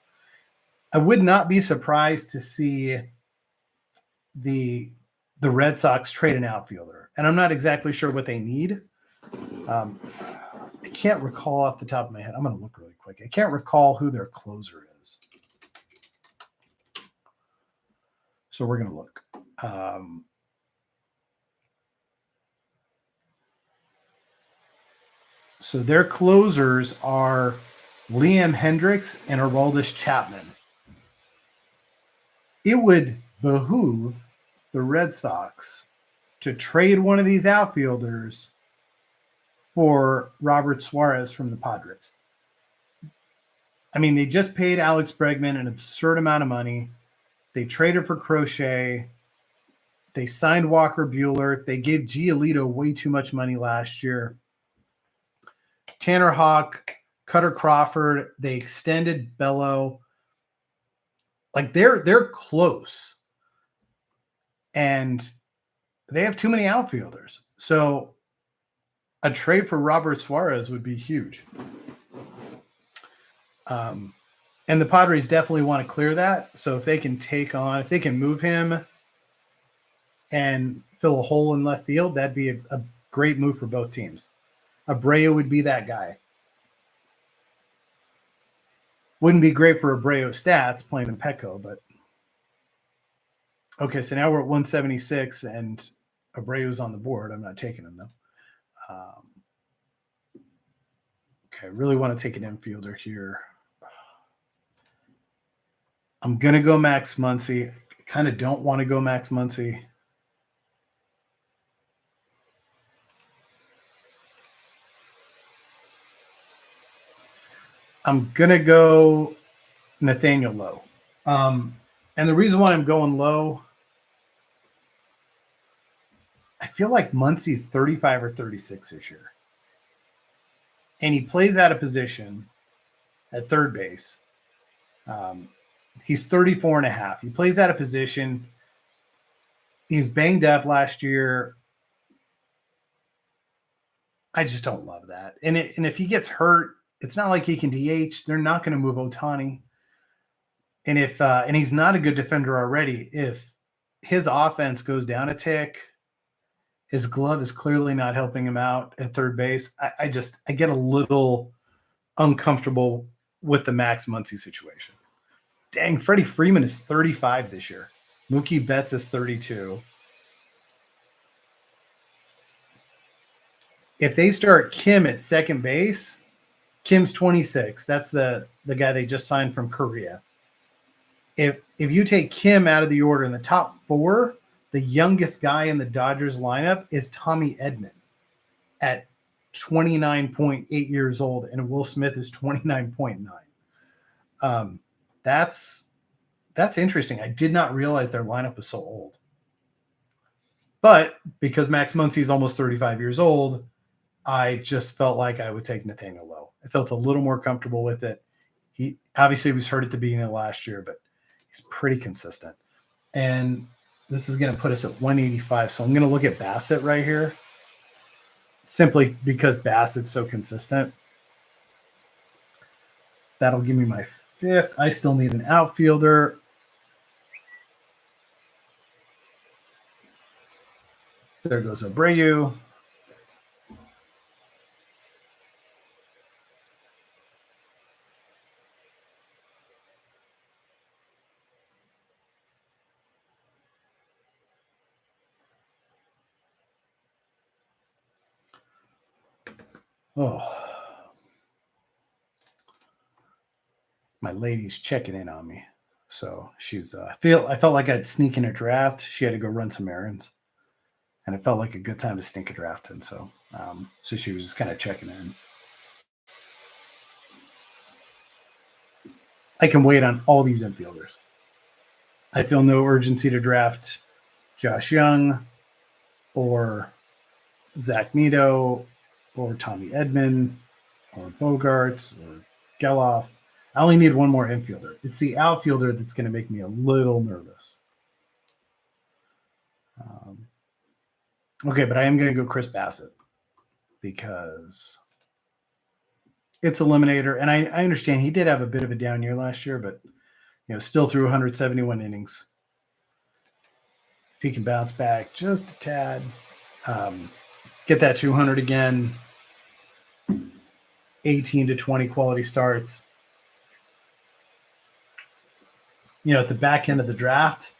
A: I would not be surprised to see the Red Sox trade an outfielder, and I'm not exactly sure what they need. I can't recall off the top of my head. I'm going to look really quick. I can't recall who their closer is. So we're going to look. So their closers are Liam Hendricks and Aroldis Chapman. It would behoove the Red Sox to trade one of these outfielders for Robert Suarez from the Padres. I mean, they just paid Alex Bregman an absurd amount of money. They traded for Crochet. They signed Walker Buehler. They gave Giolito way too much money last year. Tanner Houck, Cutter Crawford. They extended Bello. Like they're close. And they have too many outfielders. So a trade for Robert Suarez would be huge. And the Padres definitely want to clear that. So if they can move him and fill a hole in left field, that'd be a great move for both teams. Abreu would be that guy. Wouldn't be great for Abreu's stats playing in Petco, but okay, so now we're at 176 and Abreu's on the board. I'm not taking him though. Okay, I really want to take an infielder here. I'm going to go Max Muncy. I kind of don't want to go Max Muncy. I'm going to go Nathaniel Lowe. And the reason why I'm going low, I feel like Muncy's 35 or 36 this year. And he plays out of position at third base. He's 34 and a half. He plays out of position. He's banged up last year. I just don't love that. And if he gets hurt, it's not like he can DH. They're not going to move Ohtani. And and he's not a good defender already. If his offense goes down a tick, his glove is clearly not helping him out at third base. I get a little uncomfortable with the Max Muncy situation. Dang, Freddie Freeman is 35 this year. Mookie Betts is 32. If they start Kim at second base, Kim's 26. That's the guy they just signed from Korea. If you take Kim out of the order in the top four, the youngest guy in the Dodgers lineup is Tommy Edman at 29.8 years old, and Will Smith is 29.9. That's interesting. I did not realize their lineup was so old. But because Max Muncy is almost 35 years old, I just felt like I would take Nathaniel Lowe. I felt a little more comfortable with it. He obviously was hurt at the beginning of last year, but he's pretty consistent. And this is going to put us at 185. So I'm going to look at Bassett right here, simply because Bassett's so consistent. That'll give me my fifth. I still need an outfielder. There goes Abreu. Oh, my lady's checking in on me. So she's, I felt like I'd sneak in a draft. She had to go run some errands, and it felt like a good time to sneak a draft in. So, so she was just kind of checking in. I can wait on all these infielders. I feel no urgency to draft Josh Young or Zach Neto or Tommy Edman or Bogarts or Geloff. I only need one more infielder. It's the outfielder that's going to make me a little nervous. Okay, but I am going to go Chris Bassett because it's Eliminator. And I understand he did have a bit of a down year last year, but still threw 171 innings. If he can bounce back just a tad, get that 200 again, 18 to 20 quality starts. At the back end of the draft,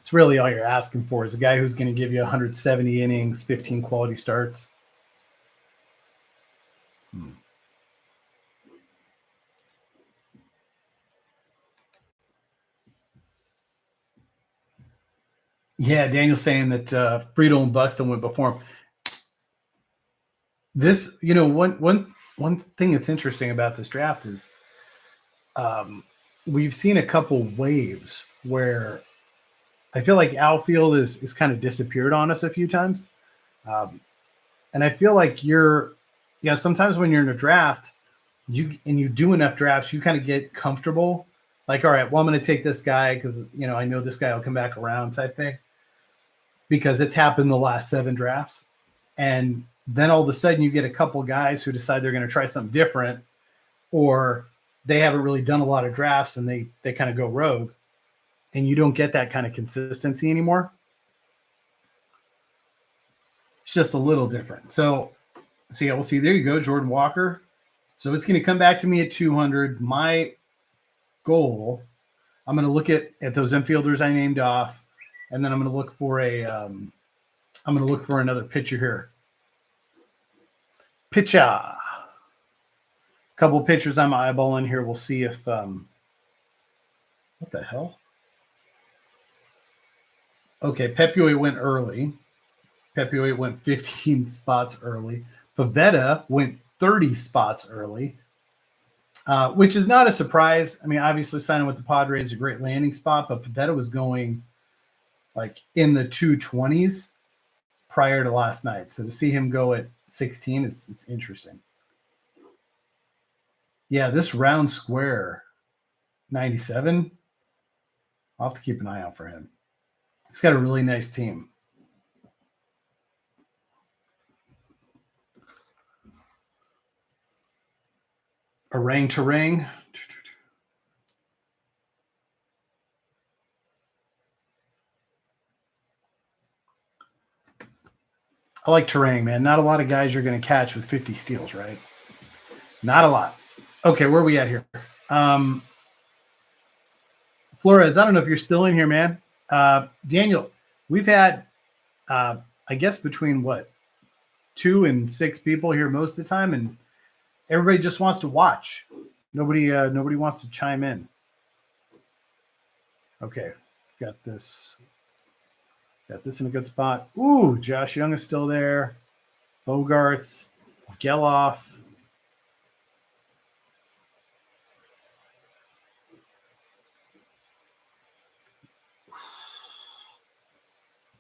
A: it's really all you're asking for is a guy who's going to give you 170 innings, 15 quality starts. Yeah, Daniel's saying that Friedel and Buxton went before him. This, one thing that's interesting about this draft is we've seen a couple waves where I feel like outfield is kind of disappeared on us a few times. And I feel like sometimes when you're in a draft, you do enough drafts, you kind of get comfortable. Like, all right, well, I'm going to take this guy because, I know this guy will come back around type thing because it's happened the last 7 drafts. And then all of a sudden you get a couple guys who decide they're going to try something different, or they haven't really done a lot of drafts and they kind of go rogue, and you don't get that kind of consistency anymore. It's just a little different. So yeah, we'll see. There you go, Jordan Walker. So it's going to come back to me at 200. My goal, I'm going to look at those infielders I named off, and then I'm going to look for another pitcher here. Pitcher. Couple pitchers I'm eyeballing here. We'll see if what the hell? Okay, Pepiot went early. Pepiot went 15 spots early. Pavetta went 30 spots early, which is not a surprise. I mean, obviously signing with the Padres is a great landing spot, but Pavetta was going like in the 220s prior to last night. So to see him go at 16 is interesting. Yeah, this round square 97, I'll have to keep an eye out for him. He's got a really nice team. Orang Tarang. I like Tarang, man. Not a lot of guys you're going to catch with 50 steals, right? Not a lot. Okay, where are we at here? Flores, I don't know if you're still in here, man. Daniel, we've had, I guess, between 2 and 6 people here most of the time, and everybody just wants to watch. Nobody wants to chime in. Okay, got this in a good spot. Ooh, Josh Young is still there. Bogarts, Geloff.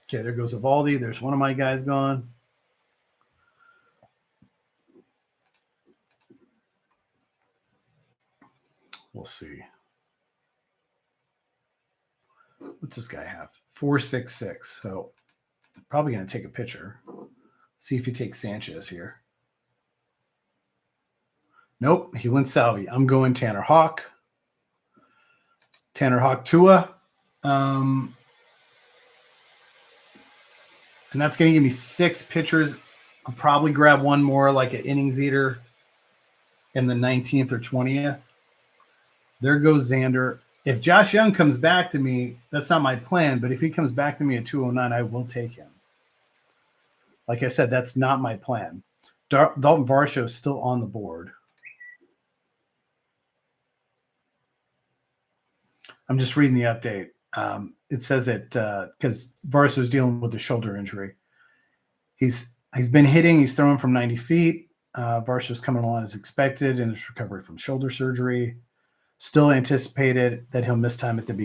A: Okay, there goes Evaldi. There's one of my guys gone. We'll see. What's this guy have? 466. So probably going to take a picture. See if he takes Sanchez here. Nope, he went Salvi. I'm going Tanner Hawk. Tanner Hawk Tua. And that's going to give me 6 pitchers. I'll probably grab one more, like an innings eater in the 19th or 20th. There goes Xander. If Josh Young comes back to me, that's not my plan, but if he comes back to me at 209, I will take him. Like I said, that's not my plan. Dalton Varsho is still on the board. I'm just reading the update. It says that because Varsho is dealing with a shoulder injury. He's been hitting. He's throwing from 90 feet. Varsho's coming along as expected in his recovery from shoulder surgery. Still anticipated that he'll miss time at the beginning.